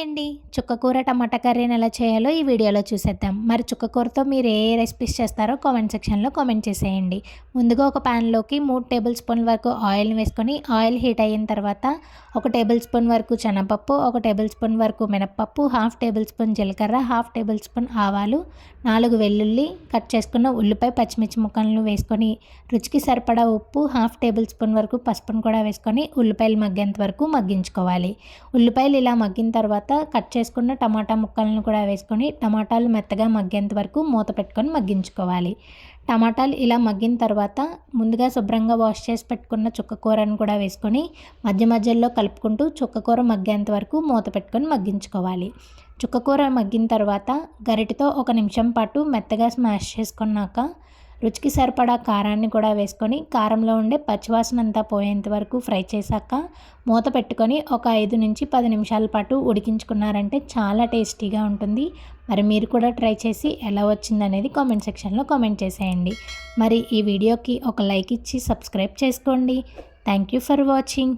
అండి. చుక్కకూర టమాటా కర్రీని ఎలా చేయాలో ఈ వీడియోలో చూసేద్దాం. మరి చుక్కకూరతో మీరు ఏ రెసిపీస్ చేస్తారో కామెంట్ సెక్షన్‌లో కామెంట్ చేసేయండి. ముందుగా ఒక పాన్‌లోకి 3 టేబుల్ స్పూన్ల వరకు ఆయిల్‌ని వేసుకొని ఆయిల్ హీట్ అయిన తర్వాత 1 టేబుల్ స్పూన్ వరకు శనగపప్పు, 1 టేబుల్ స్పూన్ వరకు మినపప్పు, 1/2 టేబుల్ స్పూన్ జీలకర్ర, 1/2 టేబుల్ స్పూన్ ఆవాలు, 4 వెల్లుల్లి, కట్ చేసుకున్న ఉల్లిపాయ, పచ్చిమిర్చి ముక్కలను వేసుకొని రుచికి సరిపడా ఉప్పు, 1/2 టేబుల్ స్పూన్ వరకు పసుపును కూడా వేసుకొని ఉల్లిపాయలు మగ్గేంత వరకు మగ్గించుకోవాలి. ఉల్లిపాయలు ఇలా మగ్గిన తర్వాత కట్ చేసుకున్న టమాటా ముక్కలను కూడా వేసుకొని టమాటాలు మెత్తగా మగ్గేంత వరకు మూత పెట్టుకొని మగ్గించుకోవాలి. టమాటాలు ఇలా మగ్గిన తర్వాత ముందుగా శుభ్రంగా వాష్ చేసి పెట్టుకున్న చుక్కకూరను కూడా వేసుకొని మధ్య మధ్యలో కలుపుకుంటూ చుక్కకూర మగ్గేంత వరకు మూత పెట్టుకొని మగ్గించుకోవాలి. చుక్కకూర మగ్గిన తర్వాత గరిటెతో 1 నిమిషం పాటు మెత్తగా స్మాష్ చేసుకున్నాక రుచికి సరిపడా కారాన్ని కూడా వేసుకొని కారంలో ఉండే పచ్చివాసన అంతా పోయేంత వరకు ఫ్రై చేశాక మూత పెట్టుకొని ఒక 5 నుంచి 10 నిమిషాల పాటు ఉడికించుకున్నారంటే చాలా టేస్టీగా ఉంటుంది. మరి మీరు కూడా ట్రై చేసి ఎలా వచ్చిందనేది కామెంట్ సెక్షన్లో కామెంట్ చేసేయండి. మరి ఈ వీడియోకి ఒక లైక్ ఇచ్చి సబ్స్క్రైబ్ చేసుకోండి. Thank you for watching.